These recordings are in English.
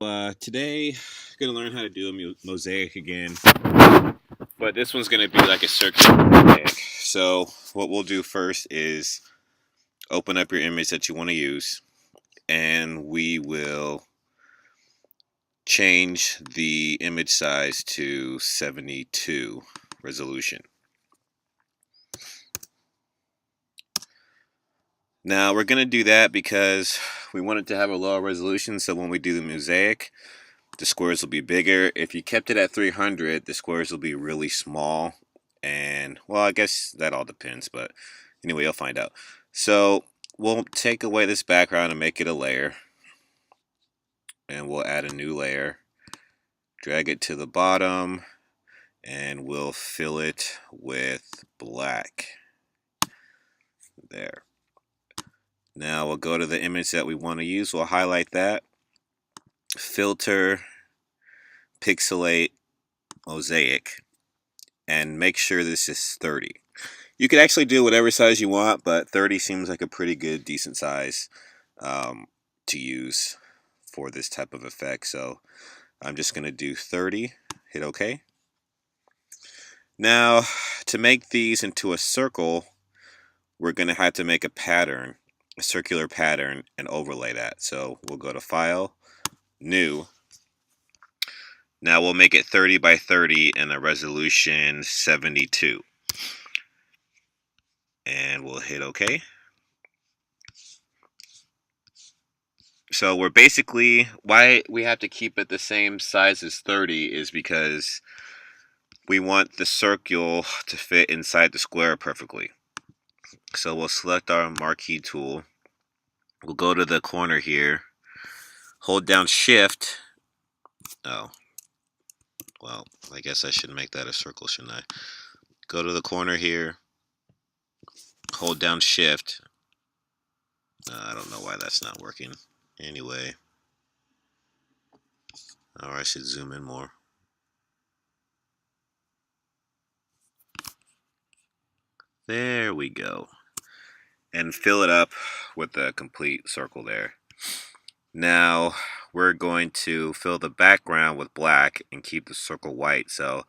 Today, I'm gonna learn how to do a mosaic again, but this one's gonna be like a circular mosaic. So what we'll do first is open up your image that you want to use, and we will change the image size to 72 resolution. Now we're gonna do that because we want it to have a lower resolution, so when we do the mosaic, the squares will be bigger. If you kept it at 300, the squares will be really small. And, well, I guess that all depends, but anyway, you'll find out. So, we'll take away this background and make it a layer. And we'll add a new layer. Drag it to the bottom. And we'll fill it with black. There. Now, we'll go to the image that we want to use. We'll highlight that. Filter. Pixelate. Mosaic. And make sure this is 30. You can actually do whatever size you want, but 30 seems like a pretty good, decent size to use for this type of effect. So I'm just going to do 30, hit OK. Now, to make these into a circle, we're going to have to make a pattern, a circular pattern, and overlay that. So we'll go to File, New. Now we'll make it 30 by 30 and a resolution 72. And we'll hit OK. So we're basically, why we have to keep it the same size as 30 is because we want the circle to fit inside the square perfectly. So we'll select our marquee tool. We'll go to the corner here, hold down Shift. Oh, well, I guess I should make that a circle, shouldn't I? Go to the corner here, hold down Shift. I don't know why that's not working. Anyway, or I should zoom in more. There we go. And fill it up with a complete circle there. Now we're going to fill the background with black and keep the circle white. So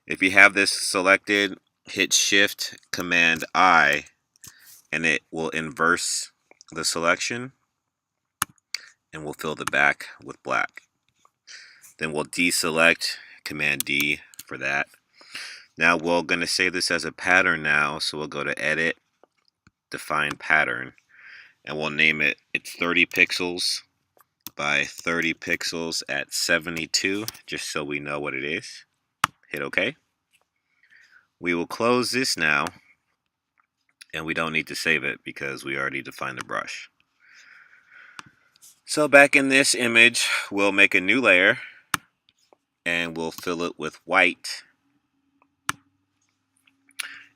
if you have this selected, hit Shift Command I and it will inverse the selection and we'll fill the back with black. Then we'll deselect, Command D for that. Now we're going to save this as a pattern now, so we'll go to Edit, Define Pattern, and we'll name it, it's 30 pixels by 30 pixels at 72, just so we know what it is. Hit OK. We will close this now, and we don't need to save it because we already defined the brush. So back in this image, we'll make a new layer, and we'll fill it with white.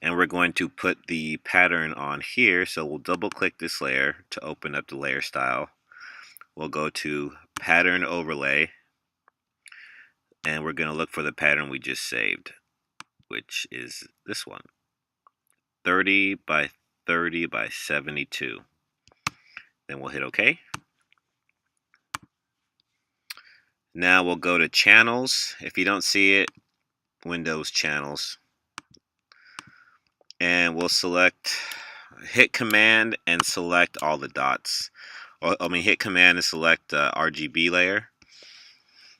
And we're going to put the pattern on here, so we'll double click this layer to open up the layer style. We'll go to Pattern Overlay, and we're going to look for the pattern we just saved, which is this one, 30 by 30 by 72. Then we'll hit OK. Now we'll go to Channels. If you don't see it, Windows Channels. And we'll select, hit Command and select all the dots. Hit Command and select RGB layer.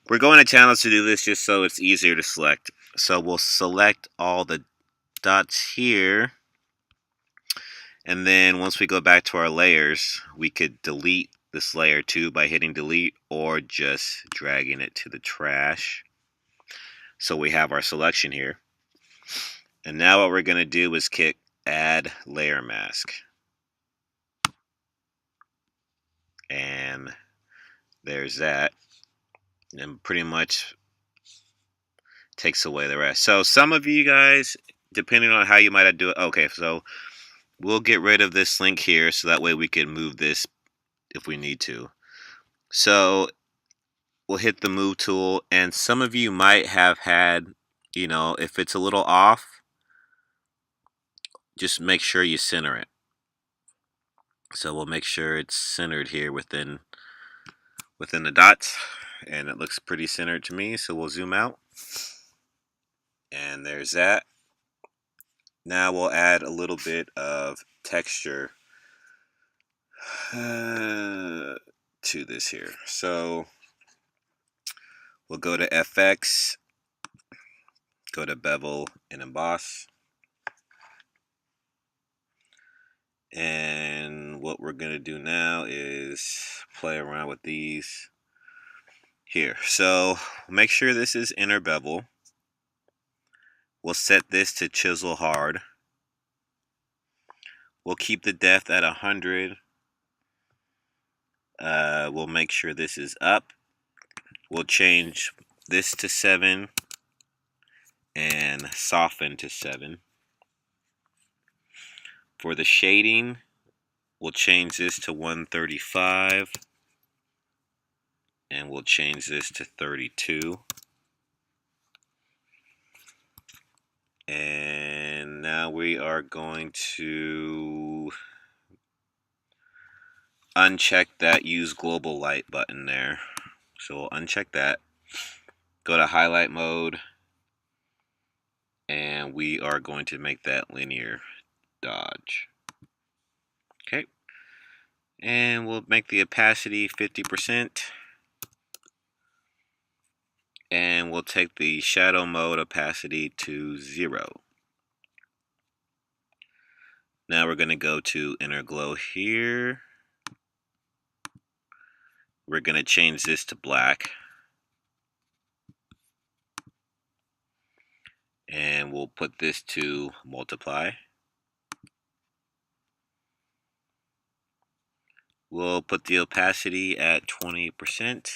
We're going to Channels to do this just so it's easier to select. So we'll select all the dots here. And then once we go back to our layers, we could delete this layer too by hitting delete or just dragging it to the trash. So we have our selection here. And now what we're going to do is click Add Layer Mask. And there's that. And pretty much takes away the rest. So some of you guys, depending on how you might do it, okay, so we'll get rid of this link here so that way we can move this if we need to. So we'll hit the move tool, and some of you might have had, if it's a little off, just make sure you center it. So we'll make sure it's centered here within the dots. and it looks pretty centered to me, so we'll zoom out. And there's that. Now we'll add a little bit of texture to this here. So we'll go to FX, go to Bevel and Emboss. And what we're going to do now is play around with these here. So make sure this is inner bevel. We'll set this to chisel hard. We'll keep the depth at 100. We'll make sure this is up. We'll change this to 7 and soften to 7. For the shading, we'll change this to 135 and we'll change this to 32. And now we are going to uncheck that use global light button there. So we'll uncheck that. Go to highlight mode. And we are going to make that linear dodge. Okay. And we'll make the opacity 50%. And we'll take the shadow mode opacity to 0. Now we're going to go to inner glow here. We're going to change this to black. And we'll put this to multiply. We'll put the opacity at 20%.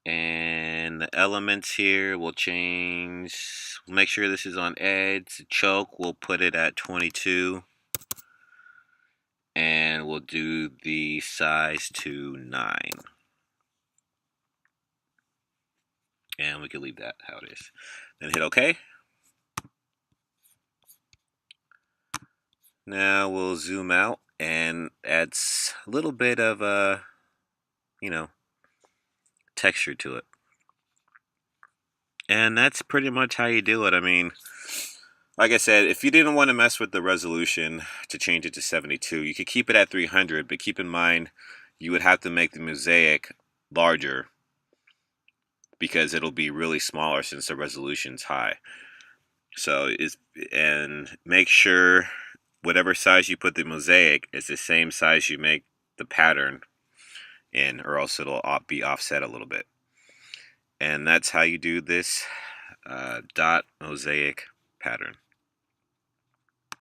And the elements here will change. We'll make sure this is on edge. Choke, we'll put it at 22. And we'll do the size to 9. And we can leave that how it is. Then hit OK. Now we'll zoom out and add a little bit of texture to it. And that's pretty much how you do it. I mean, like I said, if you didn't want to mess with the resolution to change it to 72, you could keep it at 300, but keep in mind you would have to make the mosaic larger because it'll be really smaller since the resolution's high. So and make sure whatever size you put the mosaic is the same size you make the pattern in, or else it'll be offset a little bit. And that's how you do this dot mosaic pattern.